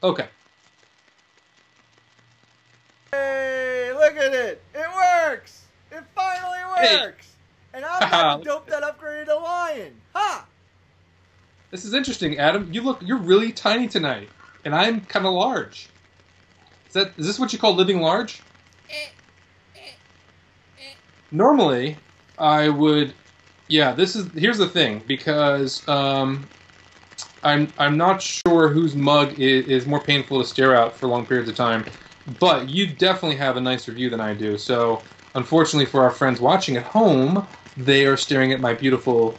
Okay. Hey, look at it! It works! It finally works! And I'm not the dope that upgraded a lion! Ha! This is interesting, Adam. You're really tiny tonight, and I'm kind of large. Is this what you call living large? Normally, I would. Yeah, here's the thing, because I'm not sure whose mug is more painful to stare at for long periods of time, but you definitely have a nicer view than I do. So, unfortunately for our friends watching at home, they are staring at my beautiful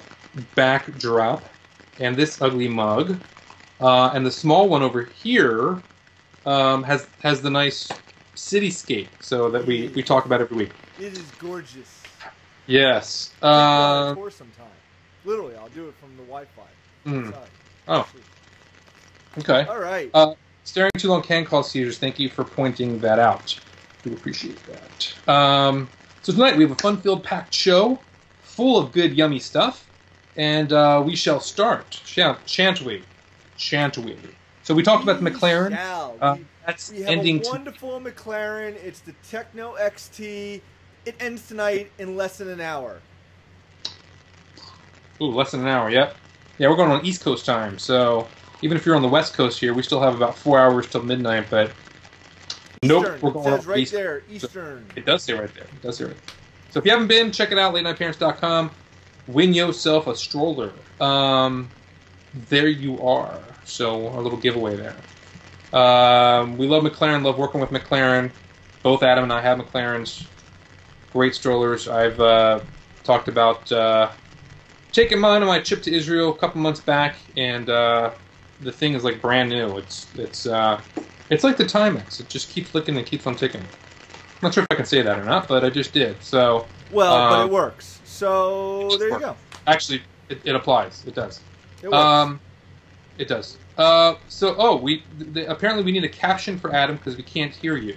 backdrop and this ugly mug, and the small one over here has the nice cityscape, so that we talk about every week. It is gorgeous. Yes. For some time. Literally, I'll do it from the Wi-Fi. Oh. Okay. All right. Staring too long can cause seizures. Thank you for pointing that out. Do appreciate that. So tonight we have a fun-filled, packed show, full of good, yummy stuff, and we shall start. Shan't we? So we talked about the McLaren. We have a wonderful McLaren. It's the Techno XT. It ends tonight in less than an hour. Ooh, less than an hour, yep. Yeah, we're going on East Coast time, so even if you're on the West Coast here, we still have about 4 hours till midnight, but Eastern. nope, we're going it says on right East. there, Eastern. So it does say right there. So if you haven't been, check it out, latenightparents.com. Win yourself a stroller. There you are. So a little giveaway there. We love McLaren, love working with McLaren. Both Adam and I have McLarens. Great strollers. I've talked about taking mine on my trip to Israel a couple months back, and the thing is like brand new. It's like the Timex. It just keeps licking and keeps on ticking. I'm not sure if I can say that or not, but I just did. So but it works. So there you go. Actually, it applies. It does. It works. It does. Apparently we need a caption for Adam because we can't hear you.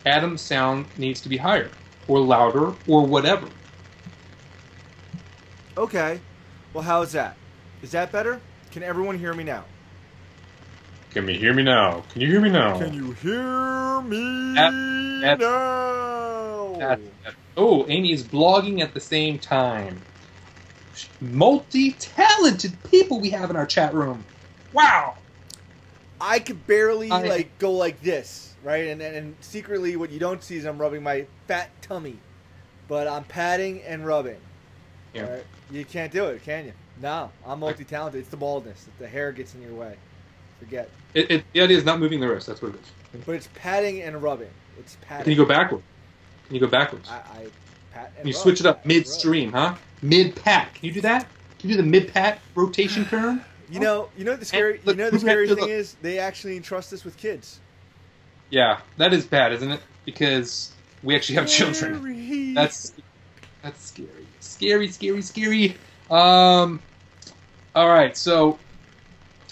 Adam's sound needs to be higher, or louder, or whatever. Okay. Well, how's that? Is that better? Can everyone hear me now? Can you hear me now? Can you hear me now? Can you hear me now? Oh, Amy is blogging at the same time. Multi-talented people we have in our chat room. Wow. I could barely go like this, right? And secretly, what you don't see is I'm rubbing my fat tummy, but I'm patting and rubbing. Yeah. Right? You can't do it, can you? No, I'm multi-talented. It's the baldness. The hair gets in your way. Forget. The idea is not moving the wrist. That's what it is. But it's patting and rubbing. It's patting. Can you go backward? I pat and Can you rub, switch it up pat midstream, huh? Mid-pat. Can you do that? Can you do the mid-pat rotation turn? You know the scary thing is they actually entrust us with kids. Yeah, that is bad, isn't it? Because we actually have children. That's scary. Scary. All right, so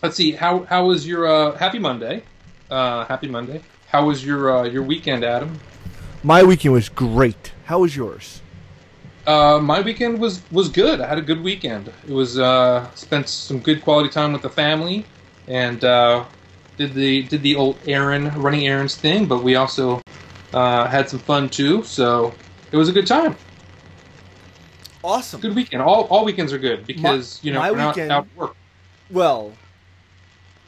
let's see. How was your Happy Monday? Happy Monday. How was your weekend, Adam? My weekend was great. How was yours? My weekend was good. I had a good weekend. It was spent some good quality time with the family, and did the old running errands thing. But we also had some fun too. So it was a good time. Awesome. Good weekend. All weekends are good because we're not out of work. Well,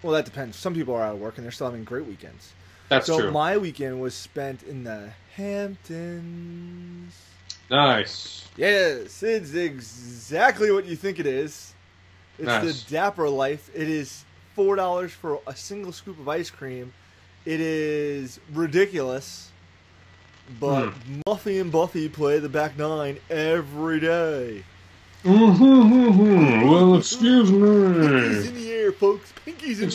that depends. Some people are out of work and they're still having great weekends. That's true. So my weekend was spent in the Hamptons. Nice. Yes, it's exactly what you think it is. It's nice. The Dapper life. It is $4 for a single scoop of ice cream. It is ridiculous. But Muffy and Buffy play the back nine every day. Well, excuse me. Pinkies in the air, folks. Pinkies in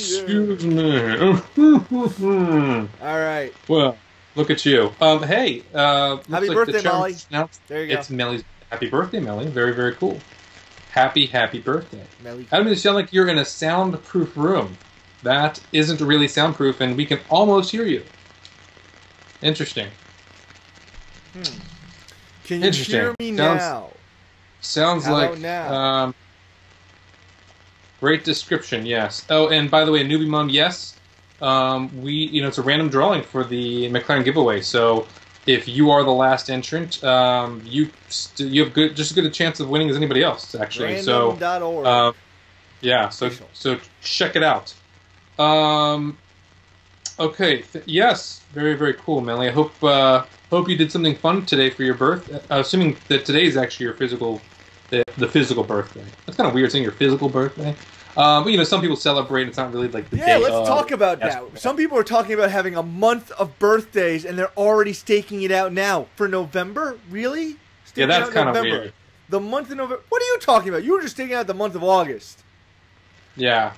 the air. Excuse me. All right. Well, look at you. Hey. Happy birthday, Melly. There you go. It's Melly's. Happy birthday, Melly. Very, very cool. Happy birthday. Melly. Adam, you sound like you're in a soundproof room. That isn't really soundproof, and we can almost hear you. Interesting. Can you hear me now? Sounds How like about now? Great description, yes. Oh, and by the way, newbie mom, yes. It's a random drawing for the McLaren giveaway. So if you are the last entrant, you have just as good a chance of winning as anybody else, actually. Random.org. So, yeah. So check it out. Okay. Yes. Very, very cool, Melly. I hope you did something fun today for your birth. Assuming that today is actually your the physical birthday. That's kind of weird saying your physical birthday. But some people celebrate. It's not really like the day. Yeah, let's talk about that. Some people are talking about having a month of birthdays, and they're already staking it out now for November. Really? Yeah, that's kind of weird. The month of November. What are you talking about? You were just staking out the month of August. Yeah.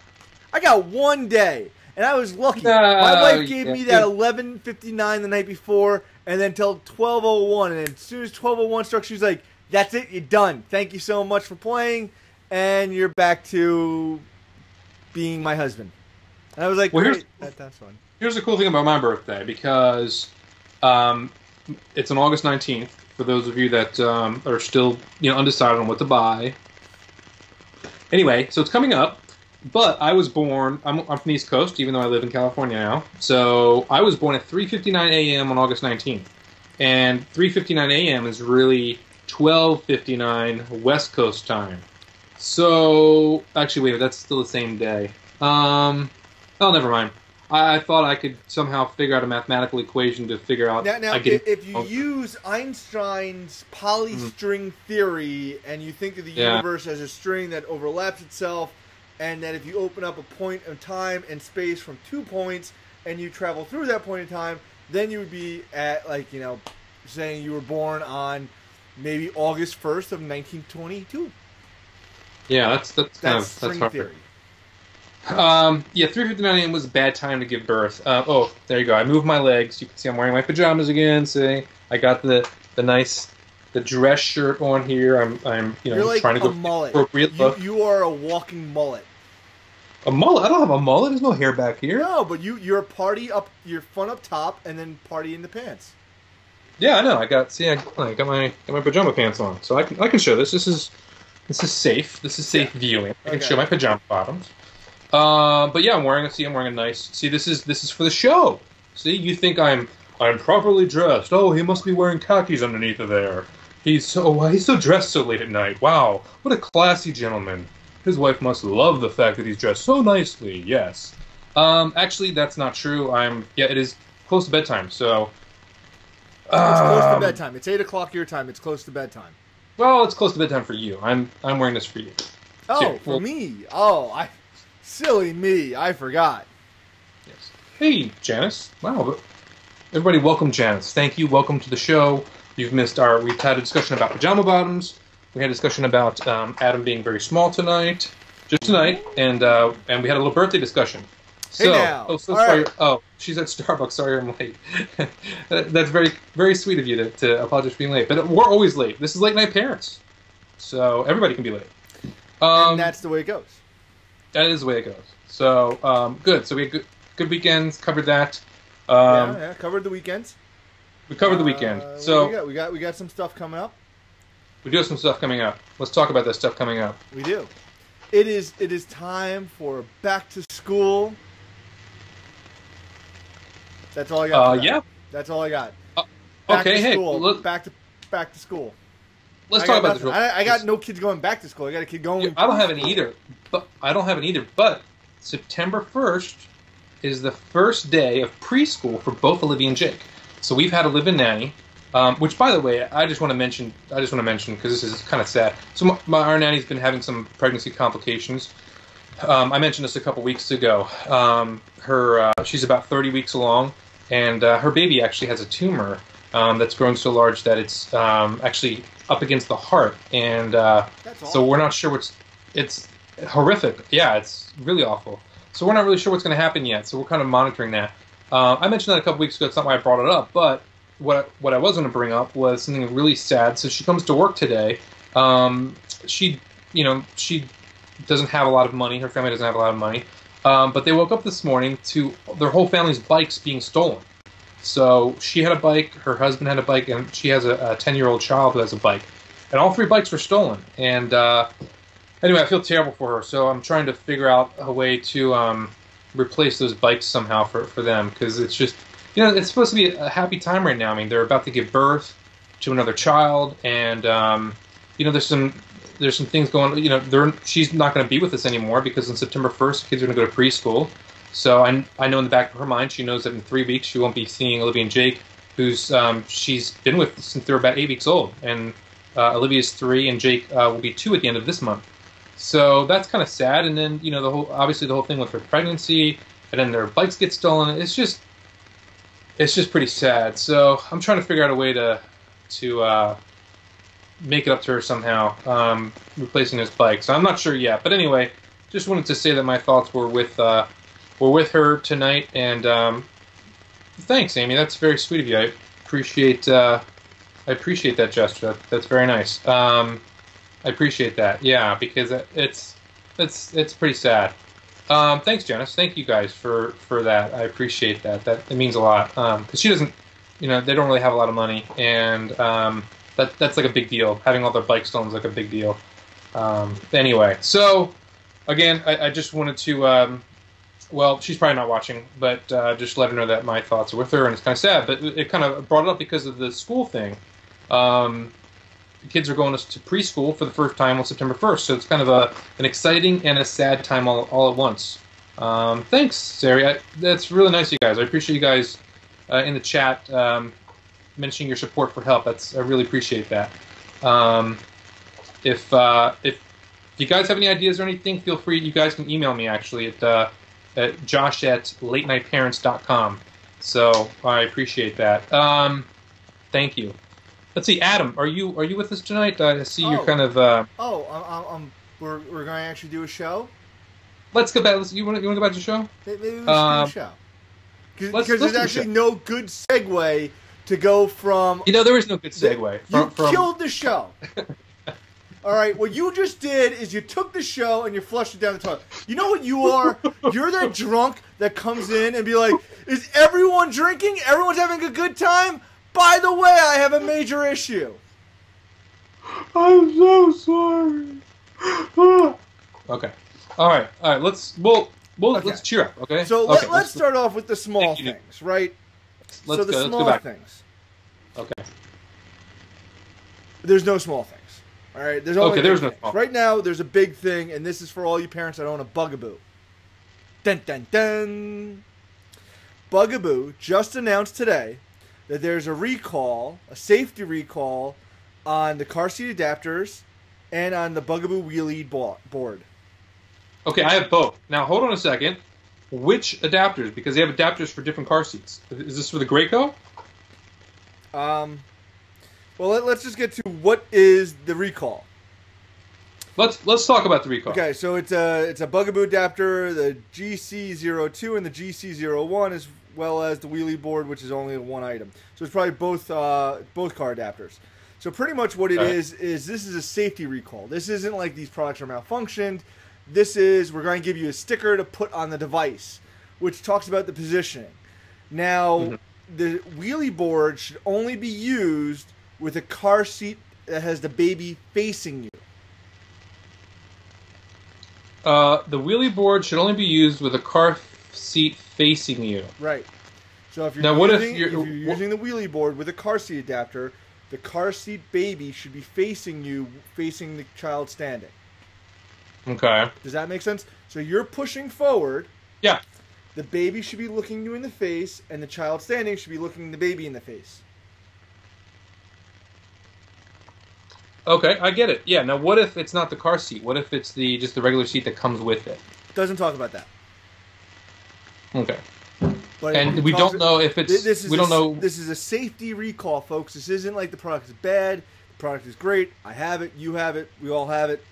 I got one day, and I was lucky. My wife gave me that 11:59 the night before, and then till 12:01. And as soon as 12:01 struck, she was like, "That's it. You're done. Thank you so much for playing, and you're back to being my husband." And I was like, "Great, that's fun." Here's the cool thing about my birthday, because it's on August 19th. For those of you that are still undecided on what to buy. Anyway, so it's coming up. But I was born. I'm from the East Coast, even though I live in California now. So I was born at 3:59 a.m. on August 19th, and 3:59 a.m. is really 12:59 West Coast time. So actually, wait, that's still the same day. Oh, never mind. I thought I could somehow figure out a mathematical equation to figure out. Now if you use Einstein's polystring theory, and you think of the universe as a string that overlaps itself, and that if you open up a point of time and space from 2 points, and you travel through that point in time, then you would be at, saying you were born on maybe August 1st of 1922. Yeah, that's string theory. 3:59 a.m. was a bad time to give birth. Oh, there you go. I moved my legs. You can see I'm wearing my pajamas again. See, I got the dress shirt on here. I'm You're like trying to go mullet. Appropriate look. You are a walking mullet. A mullet? I don't have a mullet. There's no hair back here. No, but you're party up. You're fun up top, and then party in the pants. Yeah, I know. I got my pajama pants on, so I can show this. This is safe. This is safe viewing. I can show my pajama bottoms. But yeah, I'm wearing a nice. See, this is for the show. See, you think I'm properly dressed. Oh, he must be wearing khakis underneath of there. He's so dressed so late at night. Wow, what a classy gentleman. His wife must love the fact that he's dressed so nicely. Yes. Actually, that's not true. It is close to bedtime. So. It's close to bedtime. It's 8 o'clock your time. It's close to bedtime. Well, it's close to bedtime for you. I'm wearing this for you. Oh, for me. Oh, silly me. I forgot. Yes. Hey, Janice. Wow. Everybody, welcome, Janice. Thank you. Welcome to the show. We've had a discussion about pajama bottoms. We had a discussion about Adam being very small tonight, and we had a little birthday discussion. So, hey now. Sorry. Right. Oh, she's at Starbucks. Sorry, I'm late. That's very, very sweet of you to apologize for being late. But we're always late. This is late night parents, so everybody can be late. And that's the way it goes. That is the way it goes. So good. So we had good weekends. Covered that. Covered the weekends. We covered the weekend. So we got some stuff coming up. We do have some stuff coming up. Let's talk about that stuff coming up. We do. It is time for back to school. That's all I got. Yeah. That's all I got. Okay. Hey. Back to school. Let's talk about this. I got no kids going back to school. I got a kid going. Yeah, I don't have any either. But September 1st is the first day of preschool for both Olivia and Jake. So we've had a live-in nanny, which, by the way, I just want to mention because this is kind of sad. So our nanny's been having some pregnancy complications. I mentioned this a couple weeks ago. She's about 30 weeks along, and her baby actually has a tumor that's growing so large that it's actually up against the heart, and so we're not sure it's horrific. Yeah, it's really awful. So we're not really sure what's going to happen yet. So we're kind of monitoring that. I mentioned that a couple weeks ago. It's not why I brought it up, but what I was going to bring up was something really sad. So she comes to work today. She doesn't have a lot of money. Her family doesn't have a lot of money. But they woke up this morning to their whole family's bikes being stolen. So she had a bike, her husband had a bike, and she has a 10-year-old child who has a bike. And all three bikes were stolen. And Anyway, I feel terrible for her, so I'm trying to figure out a way to replace those bikes somehow for them because it's just it's supposed to be a happy time right now. I mean, they're about to give birth to another child, and there's some things going. She's not going to be with us anymore because on September 1st, kids are going to go to preschool. So I know in the back of her mind, she knows that in 3 weeks she won't be seeing Olivia and Jake, who's she's been with since they were about 8 weeks old, and Olivia's 3 and Jake will be 2 at the end of this month. So that's kind of sad. And then obviously the whole thing with her pregnancy, and then their bikes get stolen. It's just pretty sad. So I'm trying to figure out a way to make it up to her somehow, replacing this bike. So I'm not sure yet. But anyway, just wanted to say that my thoughts were with her tonight. And thanks, Amy. That's very sweet of you. I appreciate that gesture. That's very nice. I appreciate that. Yeah, because it's pretty sad. Thanks, Janice. Thank you guys for that. I appreciate that. It means a lot. Because she doesn't, they don't really have a lot of money, and that's like a big deal. Having all their bike stolen is like a big deal. Anyway, so again, I just wanted to. Well, she's probably not watching, but just let her know that my thoughts are with her, and it's kind of sad. But it kind of brought it up because of the school thing. The kids are going to preschool for the first time on September 1st, so it's kind of an exciting and a sad time all at once. Thanks, Sari. That's really nice of you guys. I appreciate you guys in the chat mentioning your support for help. I really appreciate that. If you guys have any ideas or anything, feel free. You guys can email me actually at josh@latenightparents.com. So I appreciate that. Thank you. Let's see, Adam, are you with us tonight? I see you're kind of. We're going to actually do a show. Let's go back. You want to go back to the show? Maybe we should do a show. Because there's actually no good segue to go from. There is no good segue. You killed the show. All right, what you just did is you took the show and you flushed it down the toilet. You know what you are? You're that drunk that comes in and be like, is everyone drinking? Everyone's having a good time? By the way, I have a major issue. I'm so sorry. Okay. All right. Let's cheer up. Okay. So let's start off with the small things, right? Let's go small back. Things. Okay. There's no small things. All right. There's only there's no small. Right now, there's a big thing, and this is for all you parents that own a Bugaboo. Dun dun dun. Bugaboo just announced today that there's a safety recall, on the car seat adapters and on the Bugaboo wheelie board. Okay, I have both. Now, hold on a second. Which adapters? Because they have adapters for different car seats. Is this for the Graco? Well, let's just get to what is the recall. Let's talk about the recall. Okay, so it's a Bugaboo adapter, the GC02 and the GC01, as well as the wheelie board, which is only one item. So it's probably both car adapters. So pretty much what it is this is a safety recall. This isn't like these products are malfunctioned. This is, we're going to give you a sticker to put on the device, which talks about the positioning. Now, the wheelie board should only be used with a car seat that has the baby facing you. The wheelie board should only be used with a car seat facing you. Right. So if you're using the wheelie board with a car seat adapter, the car seat baby should be facing you, facing the child standing. Okay. Does that make sense? So you're pushing forward. Yeah. The baby should be looking you in the face, and the child standing should be looking the baby in the face. Okay, I get it. Yeah. Now, what if it's not the car seat? What if it's just the regular seat that comes with it? Doesn't talk about that. Okay. But and we don't know if it's. We don't know. This is a safety recall, folks. This isn't like the product is bad. The product is great. I have it. You have it. We all have it.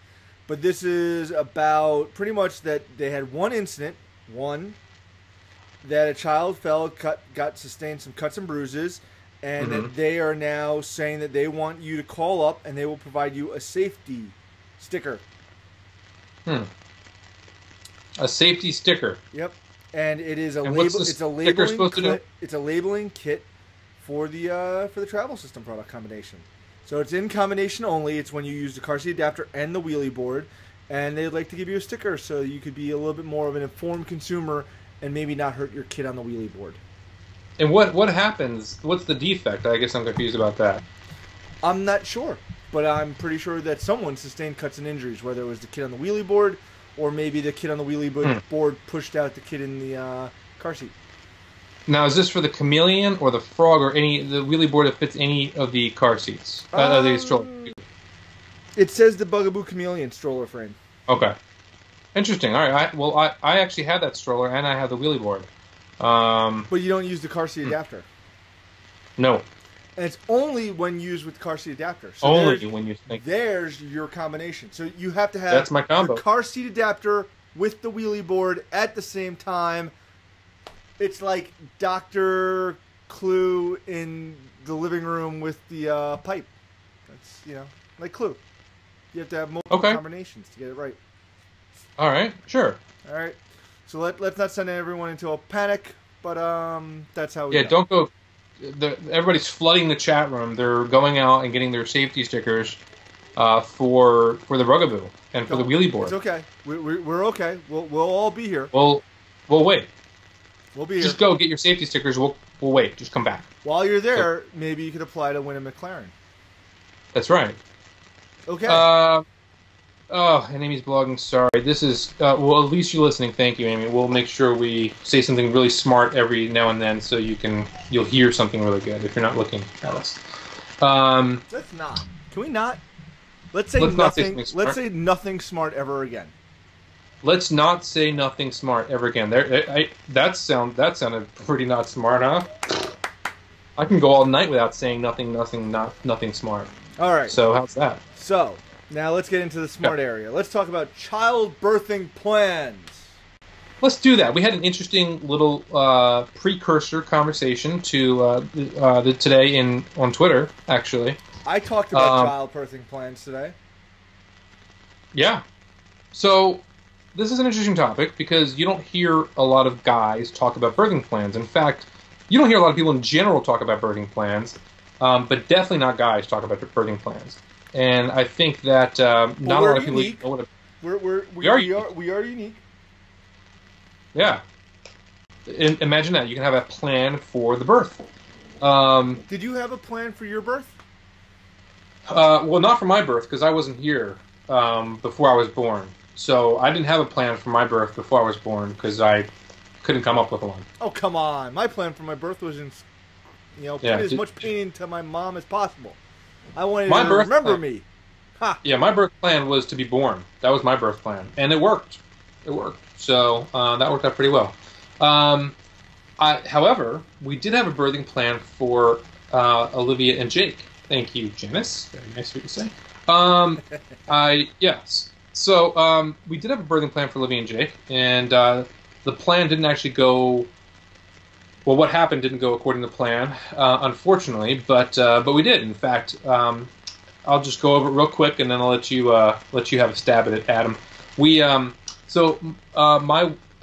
But this is about pretty much that they had one incident, that a child fell, sustained some cuts and bruises, and that they are now saying that they want you to call up and they will provide you a safety sticker. A safety sticker. Yep. And it is a It's a labeling kit for the travel system product combination. So it's in combination only. It's when you use the car seat adapter and the wheelie board, and they'd like to give you a sticker so you could be a little bit more of an informed consumer and maybe not hurt your kid on the wheelie board. And what happens? What's the defect? I guess I'm confused about that. I'm not sure, but I'm pretty sure that someone sustained cuts and injuries, whether it was the kid on the wheelie board or maybe the kid on the wheelie board pushed out the kid in the car seat. Now, is this for the chameleon or the frog or the wheelie board that fits any of the car seats? The stroller. It says the Bugaboo Chameleon stroller frame. Okay. Interesting. All right. I actually have that stroller and I have the wheelie board. But you don't use the car seat adapter. No. And it's only when used with car seat adapter. So only when you think. There's your combination. So you have to have that's my combo. the car seat adapter with the wheelie board at the same time. It's like Dr. Clue in the living room with the pipe. That's, like Clue. You have to have multiple combinations to get it right. All right, sure. All right. So let's not send everyone into a panic, but that's how we go. Don't go. Everybody's flooding the chat room. They're going out and getting their safety stickers for the Bugaboo and for the wheelie board. It's okay. We're okay. We'll all be here. We'll wait. We'll be here. Just go get your safety stickers. We'll wait. Just come back. While you're there, maybe you could apply to win a McLaren. That's right. Okay. And Amy's blogging. Sorry. This is at least you're listening. Thank you, Amy. We'll make sure we say something really smart every now and then, so you'll hear something really good if you're not looking at us. Let's not. Can we not? Let's say nothing. Let's say nothing smart ever again. Let's not say nothing smart ever again. That sounded pretty not smart, huh? I can go all night without saying nothing smart. All right. So how's that? So now let's get into the smart area. Let's talk about childbirthing plans. Let's do that. We had an interesting little precursor conversation to today on Twitter, actually. I talked about childbirthing plans today. Yeah. So this is an interesting topic because you don't hear a lot of guys talk about birthing plans. In fact, you don't hear a lot of people in general talk about birthing plans, but definitely not guys talk about birthing plans. And I think that not a lot of people know what we are unique. Yeah. Imagine that. You can have a plan for the birth. Did you have a plan for your birth? Well, not for my birth because I wasn't here before I was born. So I didn't have a plan for my birth before I was born because I couldn't come up with one. Oh, come on. My plan for my birth was put as much pain into my mom as possible. I wanted her to remember me. Ha! Yeah, my birth plan was to be born. That was my birth plan. And it worked. So that worked out pretty well. However, we did have a birthing plan for Olivia and Jake. Thank you, Janice. Very nice of you to say. Yes. So we did have a birthing plan for Olivia and Jake, and the plan didn't actually go. Well, what happened didn't go according to plan, unfortunately, but we did. In fact, I'll just go over it real quick, and then I'll let you have a stab at it, Adam.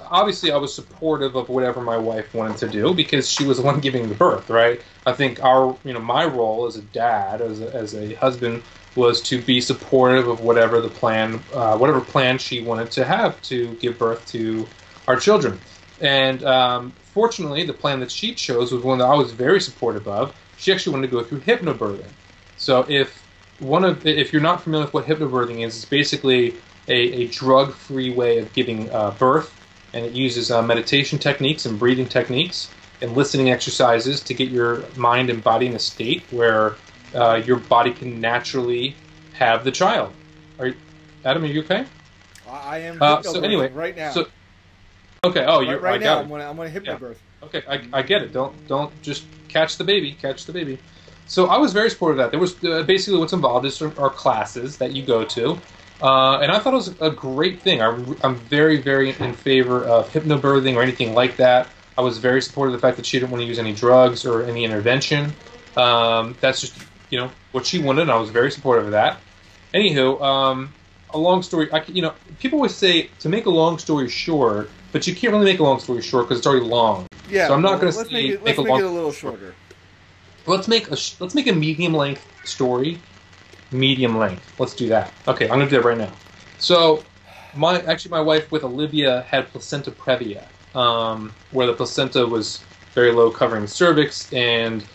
Obviously I was supportive of whatever my wife wanted to do because she was the one giving the birth, right? I think my role as a dad, as a husband, was to be supportive of whatever plan she wanted to have to give birth to our children. And fortunately, the plan that she chose was one that I was very supportive of. She actually wanted to go through hypnobirthing. So if you're not familiar with what hypnobirthing is, it's basically a drug-free way of giving birth. And it uses meditation techniques and breathing techniques and listening exercises to get your mind and body in a state where your body can naturally have the child. Adam, are you okay? I am so anyway, right now. Okay. Oh, you're right now. I'm going to hypnobirth. Yeah. Okay, I get it. Don't just catch the baby. Catch the baby. So I was very supportive of that. There was basically what's involved is our classes that you go to. And I thought it was a great thing. I'm very, very in favor of hypnobirthing or anything like that. I was very supportive of the fact that she didn't want to use any drugs or any intervention. That's just, what she wanted, and I was very supportive of that. Anywho, a long story, people always say to make a long story short, but you can't really make a long story short because it's already long. Yeah, so I'm not going to say make it a little shorter. Let's make a medium length story. Medium length. Let's do that. Okay, I'm going to do that right now. So My wife with Olivia had placenta previa, where the placenta was very low, covering the cervix, and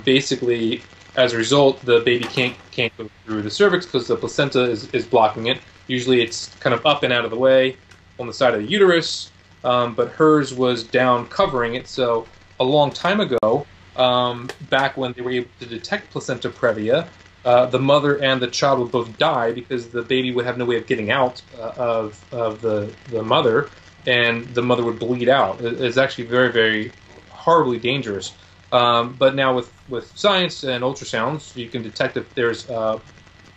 basically, as a result, the baby can't go through the cervix because the placenta is blocking it. Usually, it's kind of up and out of the way on the side of the uterus, but hers was down, covering it. So a long time ago, back when they were able to detect placenta previa, the mother and the child would both die because the baby would have no way of getting out of the mother, and the mother would bleed out. It's actually very, very horribly dangerous. But now with science and ultrasounds, you can detect if there's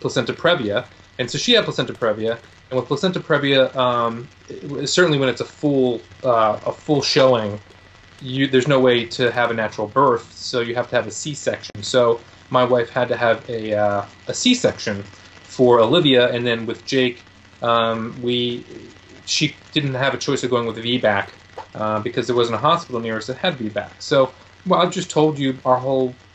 placenta previa. And so she had placenta previa. And with placenta previa, certainly when it's a full showing, there's no way to have a natural birth, so you have to have a C-section. So my wife had to have a C-section for Olivia, and then with Jake, she didn't have a choice of going with VBAC because there wasn't a hospital near us that had VBAC. So, well, I've just told you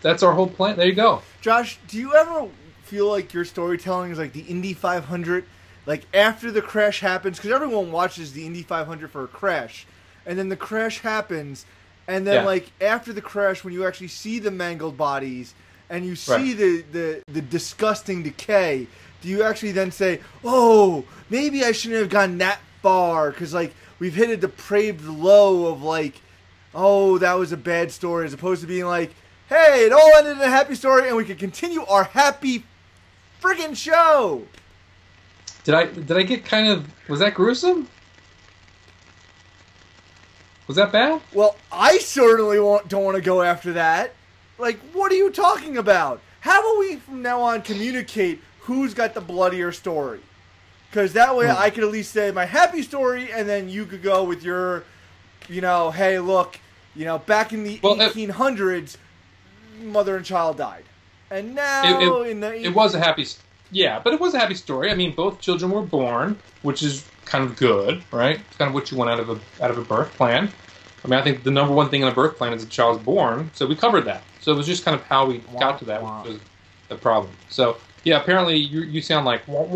that's our whole plan. There you go. Josh, do you ever feel like your storytelling is like the Indy 500? Like after the crash happens, because everyone watches the Indy 500 for a crash, and then the crash happens, and then like after the crash, when you actually see the mangled bodies and you see the disgusting decay, do you actually then say, oh, maybe I shouldn't have gone that far because like we've hit a depraved low of like, oh, that was a bad story, as opposed to being like, hey, it all ended in a happy story and we could continue our happy friggin' show? Did I get kind of... Was that gruesome? Was that bad? Well, I certainly don't want to go after that. Like, what are you talking about? How about we from now on communicate who's got the bloodier story? Because that way I could at least say my happy story, and then you could go with your, hey, look, back in the 1800s, mother and child died. And now it was a happy... Yeah, but it was a happy story. I mean, both children were born, which is kind of good, right? It's kind of what you want out of a birth plan. I mean, I think the number one thing in a birth plan is a child's born, so we covered that. So it was just kind of how we got to that, which was the problem. So, yeah, apparently you sound like... All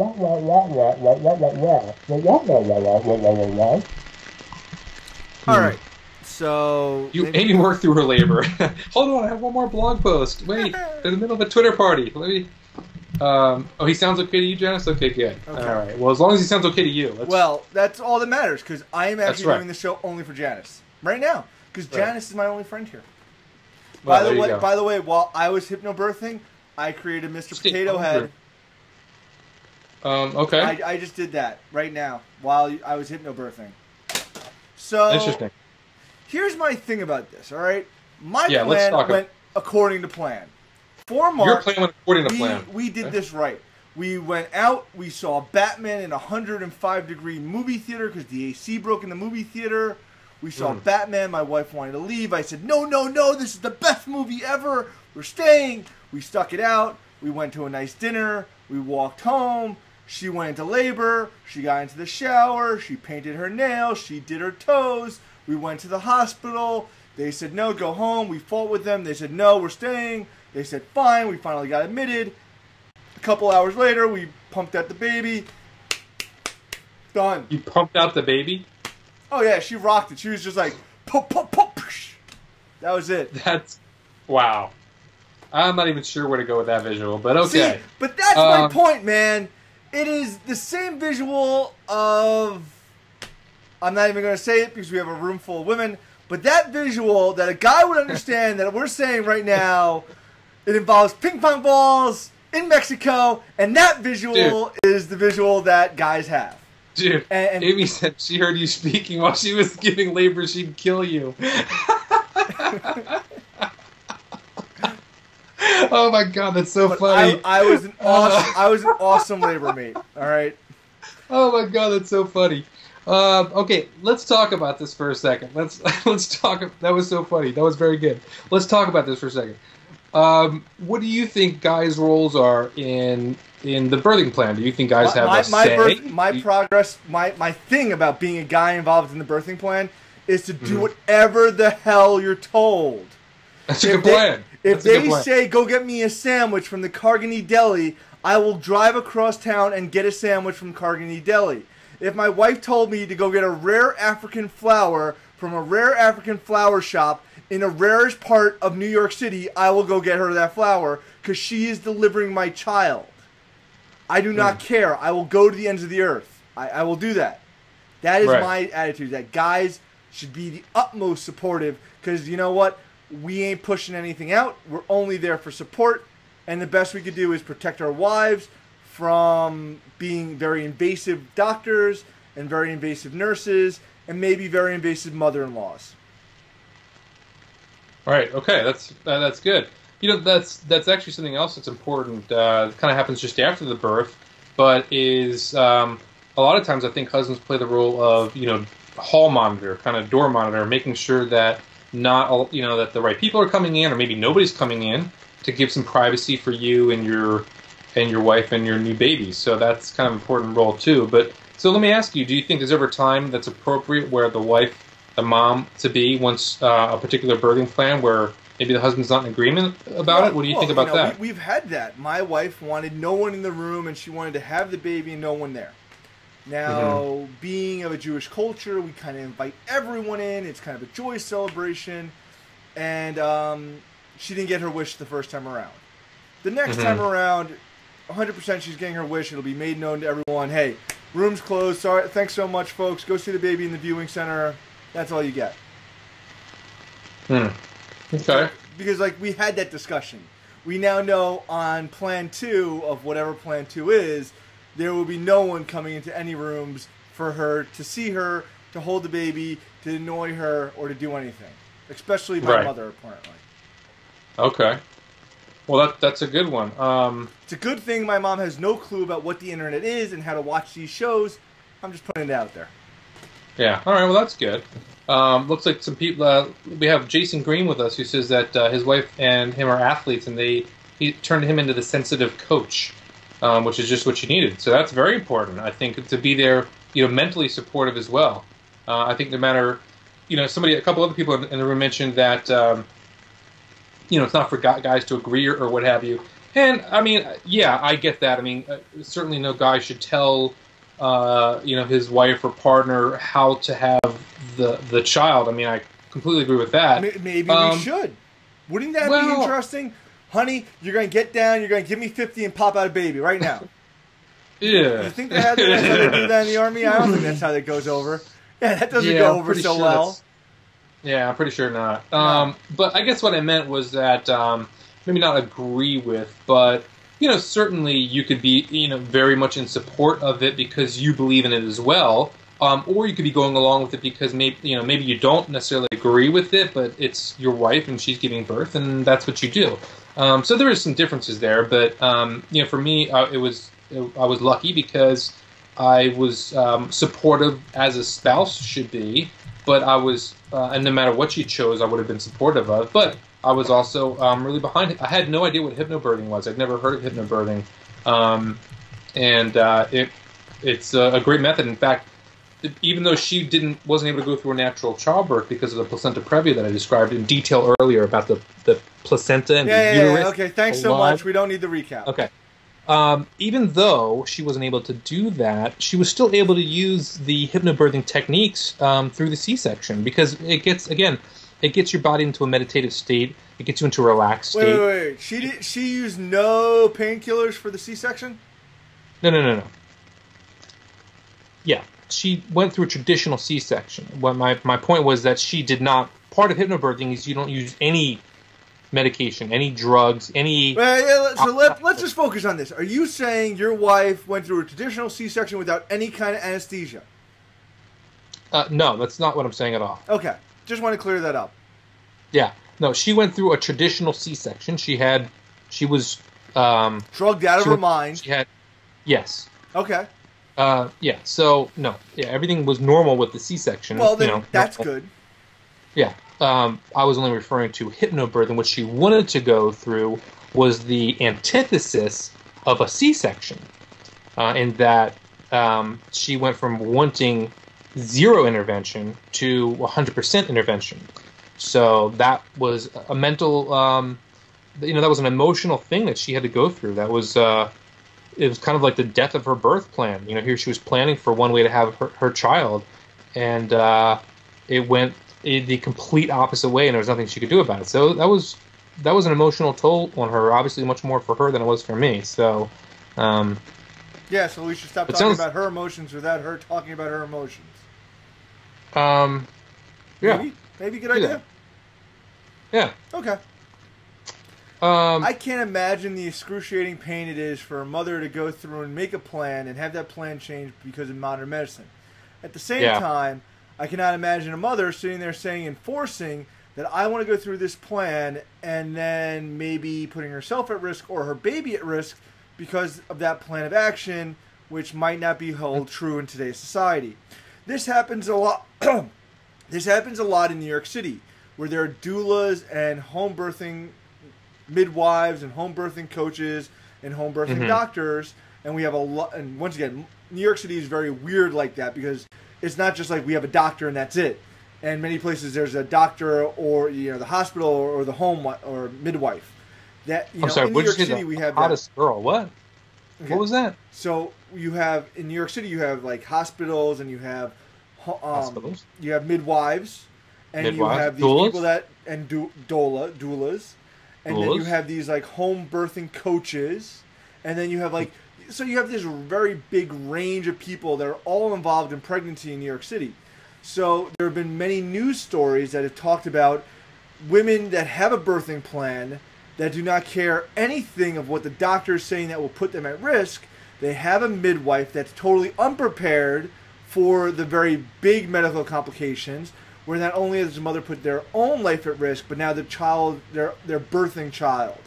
right. So... Amy worked through her labor. Hold on, I have one more blog post. Wait, in the middle of a Twitter party. Let me... he sounds okay to you, Janice? Okay, good. Okay. All right. Well, as long as he sounds okay to you. Well, that's all that matters, because I am actually doing the show only for Janice. Right now. Because Janice is my only friend here. Well, by the way, while I was hypnobirthing, I created Mr. Potato Head. Okay. I just did that right now while I was hypnobirthing. So, interesting. Here's my thing about this, all right? My plan went according to plan. 4 months. Your plan went according to plan. We did this right. We went out. We saw Batman in a 105-degree movie theater because the AC broke in the movie theater. We saw Batman. My wife wanted to leave. I said, no, this is the best movie ever. We're staying. We stuck it out. We went to a nice dinner. We walked home. She went into labor. She got into the shower. She painted her nails. She did her toes. We went to the hospital. They said, no, go home. We fought with them. They said, no, we're staying. They said, fine. We finally got admitted. A couple hours later, we pumped out the baby. Done. You pumped out the baby? Oh, yeah. She rocked it. She was just like, pop, pop, pop. That was it. That's... Wow. I'm not even sure where to go with that visual, but okay. See, but that's my point, man. It is the same visual of... I'm not even going to say it because we have a room full of women. But that visual that a guy would understand that we're saying right now... It involves ping pong balls in Mexico, and that visual is the visual that guys have. Dude, and Amy said she heard you speaking while she was giving labor, she'd kill you. Oh my god, that's so funny. I was an awesome labor mate. All right. Oh my god, that's so funny. Okay, let's talk about this for a second. Let's talk. That was so funny. That was very good. Let's talk about this for a second. What do you think guys' roles are in the birthing plan? Do you think guys have a say? My thing about being a guy involved in the birthing plan is to do whatever the hell you're told. That's a good plan. If they say, go get me a sandwich from the Cargany Deli, I will drive across town and get a sandwich from Cargany Deli. If my wife told me to go get a rare African flower from a rare African flower shop in a rarest part of New York City, I will go get her that flower because she is delivering my child. I do not care. I will go to the ends of the earth. I will do that. That is my attitude, that guys should be the utmost supportive because you know what? We ain't pushing anything out. We're only there for support. And the best we could do is protect our wives from being very invasive doctors and very invasive nurses and maybe very invasive mother-in-laws. All right. Okay. That's good. That's actually something else that's important. Kind of happens just after the birth, but is a lot of times I think husbands play the role of hall monitor, kind of door monitor, making sure that that the right people are coming in, or maybe nobody's coming in, to give some privacy for you and your wife and your new baby. So that's kind of an important role too. But so let me ask you: do you think there's ever time that's appropriate where the mom to be wants a particular birthing plan where maybe the husband's not in agreement about it? What do you think about that? We've had that. My wife wanted no one in the room, and she wanted to have the baby and no one there. Now, being of a Jewish culture, we kind of invite everyone in. It's kind of a joy celebration, and she didn't get her wish the first time around. The next time around, 100% she's getting her wish. It'll be made known to everyone. Hey, room's closed. Sorry, thanks so much, folks. Go see the baby in the viewing center. That's all you get. Okay. Because we had that discussion. We now know on plan 2 of whatever plan 2 is, there will be no one coming into any rooms for her to see her, to hold the baby, to annoy her, or to do anything. Especially my mother, apparently. Okay. Well, that's a good one. It's a good thing my mom has no clue about what the internet is and how to watch these shows. I'm just putting it out there. Yeah. All right. Well, that's good. Looks like some people. We have Jason Green with us, who says that his wife and him are athletes, and he turned him into the sensitive coach, which is just what you needed. So that's very important, I think, to be there, mentally supportive as well. I think no matter, a couple other people in the room mentioned that. It's not for guys to agree or what have you. And, I mean, yeah, I get that. I mean, certainly no guy should tell, his wife or partner how to have the child. I mean, I completely agree with that. Maybe we should. Wouldn't that be interesting? Honey, you're going to get down, you're going to give me 50 and pop out a baby right now. Yeah. You think that's how they do that in the Army? I don't think that's how that goes over. Yeah, that doesn't go over so well. Yeah, I'm pretty sure not. But I guess what I meant was that maybe not agree with, but certainly you could be very much in support of it because you believe in it as well, or you could be going along with it because maybe you don't necessarily agree with it, but it's your wife and she's giving birth and that's what you do. So there is some differences there, but for me, I was lucky because I was supportive as a spouse should be. But I was, and no matter what she chose, I would have been supportive of. But I was also really behind it. I had no idea what hypnobirthing was. I'd never heard of hypnobirthing. It's a great method. In fact, even though she wasn't able to go through a natural childbirth because of the placenta previa that I described in detail earlier about the placenta and the uterus. Yeah. Okay, thanks so much. We don't need the recap. Okay. Even though she wasn't able to do that, she was still able to use the hypnobirthing techniques through the C-section because it gets your body into a meditative state. It gets you into a relaxed state. Wait. She used no painkillers for the C-section? No. Yeah, she went through a traditional C-section. What my point was that she did not. Part of hypnobirthing is you don't use any medication, any drugs, any... let's just focus on this. Are you saying your wife went through a traditional C-section without any kind of anesthesia? No, that's not what I'm saying at all. Okay. Just want to clear that up. Yeah. No, she went through a traditional C-section. She was... drugged out of her mind. Yes. Okay. Yeah, so, no. Yeah, everything was normal with the C-section. Well, then that's good. Yeah. I was only referring to hypnobirthing. What she wanted to go through was the antithesis of a C-section, in that she went from wanting 0 intervention to 100% intervention. So that was a mental, that was an emotional thing that she had to go through. That was, it was kind of like the death of her birth plan. Here she was planning for one way to have her child, and it went the complete opposite way, and there was nothing she could do about it. So that was an emotional toll on her, obviously much more for her than it was for me. So, yeah, so we should stop talking about her emotions without her talking about her emotions. Yeah. Maybe good idea. Yeah. Okay. I can't imagine the excruciating pain it is for a mother to go through and make a plan and have that plan changed because of modern medicine. At the same time, I cannot imagine a mother sitting there saying, enforcing that I want to go through this plan and then maybe putting herself at risk or her baby at risk because of that plan of action, which might not be held true in today's society. This happens a lot. This happens a lot in New York City, where there are doulas and home birthing midwives and home birthing coaches and home birthing doctors, and we have a lot. And once again, New York City is very weird like that because it's not just like we have a doctor and that's it. And many places there's a doctor or the hospital or the home or midwife. That I'm sorry, in New York City we have hottest girl. What? Okay. What was that? So you have in New York City you have like hospitals and you have hospitals. You have midwives and you have these doulas? People that and doulas. And then you have these like home birthing coaches, and then you have like so you have this very big range of people that are all involved in pregnancy in New York City. So there have been many news stories that have talked about women that have a birthing plan that do not care anything of what the doctor is saying that will put them at risk. They have a midwife that's totally unprepared for the very big medical complications, where not only does the mother put their own life at risk, but now the child, their birthing child.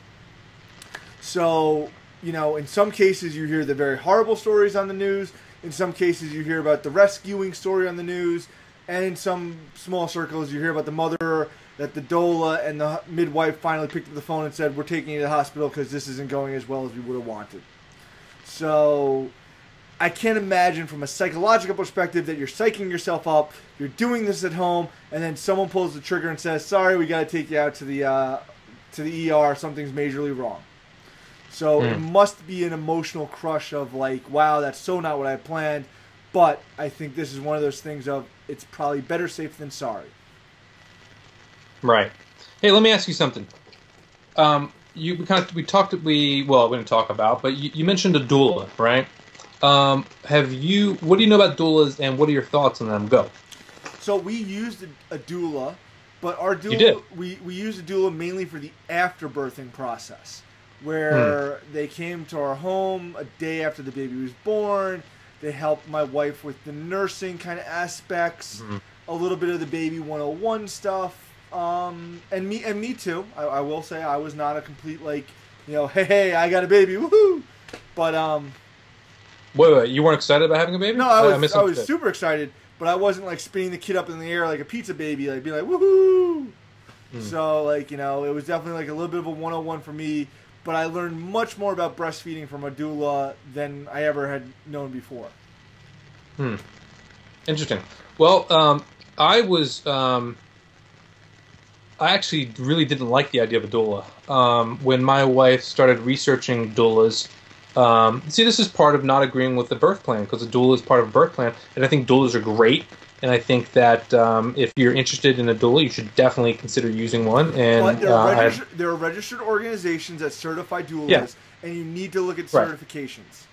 So, in some cases you hear the very horrible stories on the news. In some cases you hear about the rescuing story on the news. And in some small circles you hear about the mother, that the doula and the midwife finally picked up the phone and said, we're taking you to the hospital because this isn't going as well as we would have wanted. So I can't imagine from a psychological perspective that you're psyching yourself up, you're doing this at home, and then someone pulls the trigger and says, sorry, we got to take you out to the ER, something's majorly wrong. So it must be an emotional crush of like, wow, that's so not what I planned. But I think this is one of those things of it's probably better safe than sorry. Right. Hey, let me ask you something. We didn't talk about, but you mentioned a doula, right? What do you know about doulas, and what are your thoughts on them? Go. So we used a doula, but our doula, you did. We used a doula mainly for the after-birthing process, where they came to our home a day after the baby was born. They helped my wife with the nursing kind of aspects, a little bit of the baby 101 stuff, and me too. I will say I was not a complete hey, I got a baby, woohoo! But Wait, you weren't excited about having a baby? No, I was super excited, but I wasn't like spinning the kid up in the air like a pizza baby, like be like woohoo. So it was definitely like a little bit of a 101 for me. But I learned much more about breastfeeding from a doula than I ever had known before. Interesting. Well, I actually really didn't like the idea of a doula. When my wife started researching doulas, this is part of not agreeing with the birth plan, because a doula is part of a birth plan, and I think doulas are great. And I think that if you're interested in a doula, you should definitely consider using one. And there are registered organizations that certify doulas, and you need to look at certifications.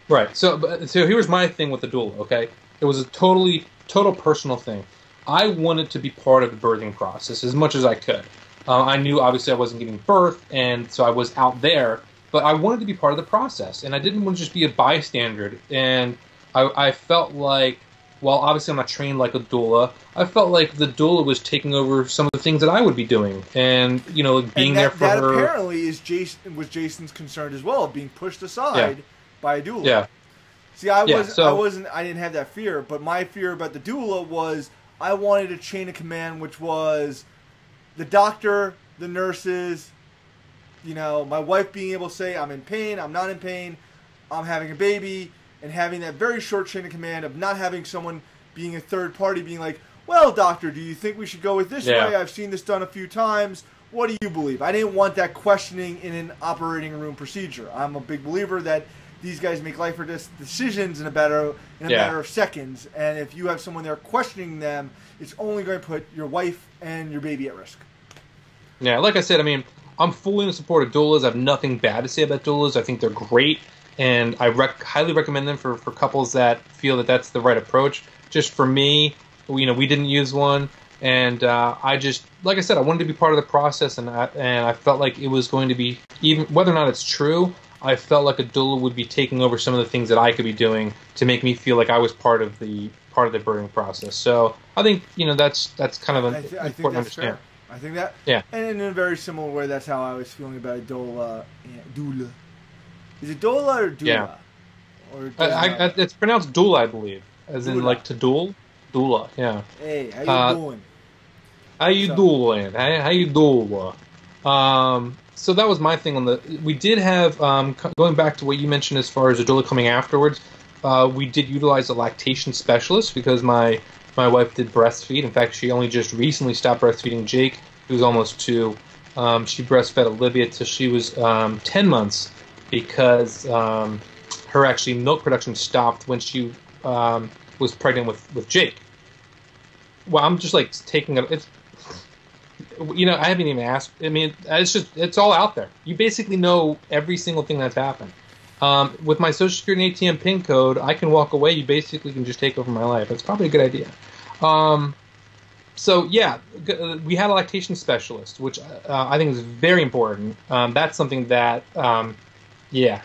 Right. So here's my thing with the doula. Okay, it was a total personal thing. I wanted to be part of the birthing process as much as I could. I knew obviously I wasn't giving birth, and so I was out there, but I wanted to be part of the process, and I didn't want to just be a bystander. And I felt like, while obviously I'm not trained like a doula, I felt like the doula was taking over some of the things that I would be doing, and being there for her. That apparently was Jason's concern as well, being pushed aside by a doula. Yeah. See, I didn't have that fear, but my fear about the doula was I wanted a chain of command, which was the doctor, the nurses, my wife being able to say, I'm in pain, I'm not in pain, I'm having a baby. And having that very short chain of command of not having someone being a third party being like, well, doctor, do you think we should go with this way? I've seen this done a few times. What do you believe? I didn't want that questioning in an operating room procedure. I'm a big believer that these guys make life or death decisions in a matter of seconds. And if you have someone there questioning them, it's only going to put your wife and your baby at risk. Yeah, like I said, I mean, I'm fully in support of doulas. I have nothing bad to say about doulas. I think they're great, and I highly recommend them for couples that feel that that's the right approach. Just for me, we didn't use one, and I just, like I said, I wanted to be part of the process, and I felt like it was going to be, even whether or not it's true, I felt like a doula would be taking over some of the things that I could be doing to make me feel like I was part of the birthing process. So I think that's kind of important to understand. Fair. I think that, yeah. And in a very similar way, that's how I was feeling about a doula. Doula. Is it doula or doula? Yeah. Or it's pronounced doula, I believe, as in like to duel. Doula, yeah. Hey, how you doing? How you doing? How you doing? So that was my thing on the. We did have going back to what you mentioned as far as a doula coming afterwards. We did utilize a lactation specialist because my wife did breastfeed. In fact, she only just recently stopped breastfeeding Jake, who's almost 2. She breastfed Olivia till she was 10 months because her actually milk production stopped when she was pregnant with Jake. Well, I'm just like taking it. It's I haven't even asked. I mean, it's all out there. You basically know every single thing that's happened. With my Social Security and ATM PIN code, I can walk away. You basically can just take over my life. That's probably a good idea. So yeah, we had a lactation specialist, which I think is very important. That's something that, yeah,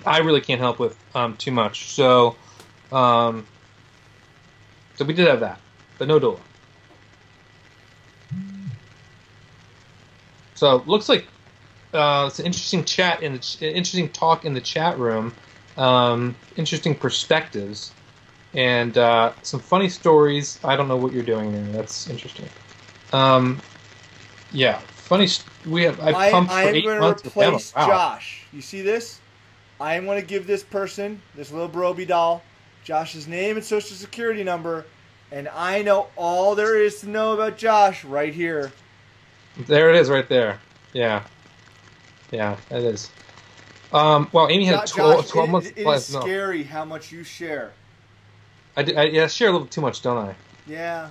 I really can't help with too much. So we did have that, but no doula. So looks like it's an interesting interesting talk in the chat room, interesting perspectives, and some funny stories. I don't know what you're doing there. That's interesting. Yeah, funny. I pumped for 8 months. I'm going to replace Josh. You see this? I am going to give this person, this little Broby doll, Josh's name and social security number, and I know all there is to know about Josh right here. There it is, right there. Yeah, it is. Well, Amy had 12 months. It is scary how much you share. I share a little too much, don't I? Yeah.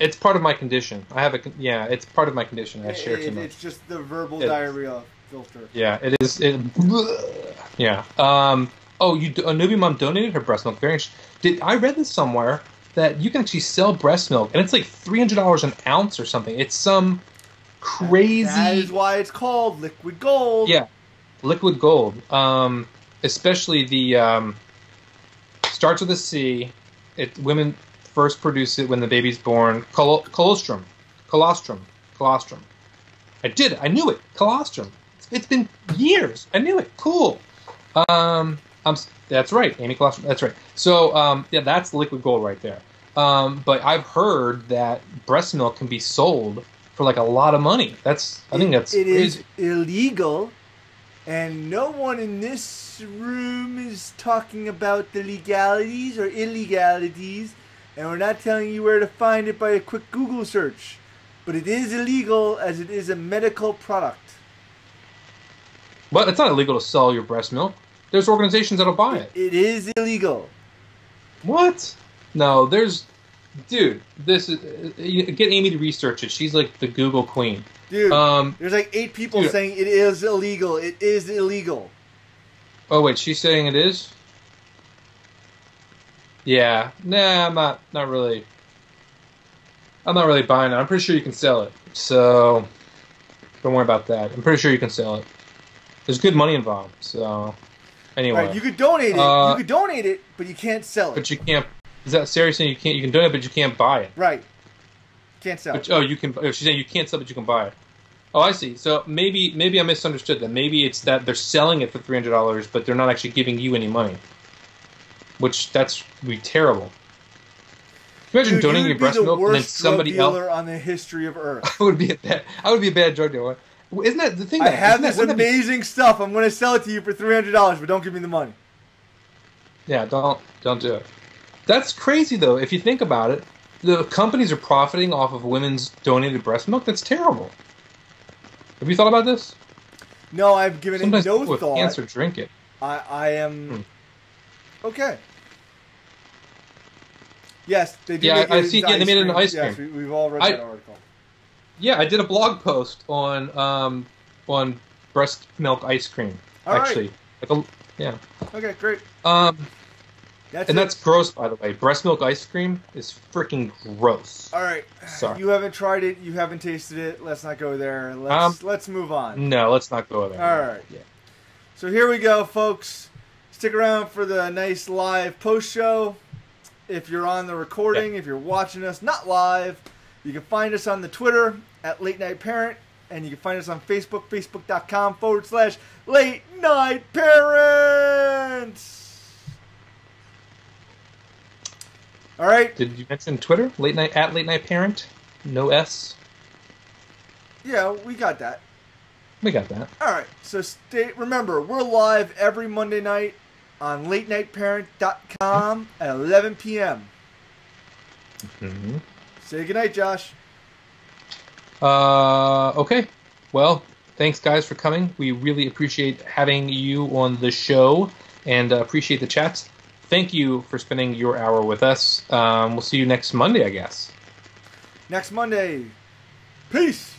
It's part of my condition. It's part of my condition. I share too much. It's just the verbal diarrhea filter. Yeah, it is. Yeah. Newbie Mom donated her breast milk. Very interesting. I read this somewhere that you can actually sell breast milk, and it's like $300 an ounce or something. It's some crazy. That is why it's called liquid gold. Yeah, liquid gold. Especially the starts with a C. Women first produce it when the baby's born. Colostrum. I did it. I knew it. Colostrum. It's been years. I knew it. Cool. That's right, Amy Colostrum. That's right. So that's liquid gold right there. But I've heard that breast milk can be sold for like a lot of money. I think that's it crazy. Is illegal, and no one in this room is talking about the legalities or illegalities, and we're not telling you where to find it by a quick Google search. But it is illegal as it is a medical product. But it's not illegal to sell your breast milk. There's organizations that'll buy it. It is illegal. What? No, dude, this is... Get Amy to research it. She's like the Google queen. Dude, there's like 8 people saying it is illegal. It is illegal. Oh, wait, she's saying it is? Yeah. Nah, I'm not really buying it. I'm pretty sure you can sell it. So, don't worry about that. I'm pretty sure you can sell it. There's good money involved, so... Anyway. Right, you could donate it. But you can't sell it. But you can't... Is that seriously? You can donate, but you can't buy it. Right. Can't sell it. You can... Oh, she's saying you can't sell it, but you can buy it. Oh, I see. So maybe I misunderstood that. Maybe it's that they're selling it for $300, but they're not actually giving you any money. That's be terrible. Imagine donating your breast milk and then somebody else... on the history of Earth. I would be a bad drug dealer. Isn't that the thing? I have this amazing stuff. I'm going to sell it to you for $300, but don't give me the money. Yeah, don't do it. That's crazy, though. If you think about it, the companies are profiting off of women's donated breast milk. That's terrible. Have you thought about this? No, I've given Sometimes it no people thought. with cancer drink it. I am okay. Yes, they do. Yeah, I see. Yeah, they made it into ice cream. Yes, we've all read that article. Yeah, I did a blog post on breast milk ice cream. All actually, right. Yeah. Okay, great. That's gross, by the way. Breast milk ice cream is freaking gross. All right. Sorry. You haven't tried it. You haven't tasted it. Let's not go there. Let's move on. No, let's not go there. All right. Yeah. So here we go, folks. Stick around for the nice live post show. If you're on the recording, if you're watching us not live, you can find us on the Twitter at Late Night Parent, and you can find us on Facebook, facebook.com/Late Night Parents. All right. Did you mention Twitter? At Late Night Parent? No S? Yeah, we got that. We got that. All right. So remember, we're live every Monday night on latenightparent.com at 11 p.m. Mm-hmm. Say goodnight, Josh. Okay. Well, thanks, guys, for coming. We really appreciate having you on the show and appreciate the chats. Thank you for spending your hour with us. We'll see you next Monday, I guess. Next Monday. Peace.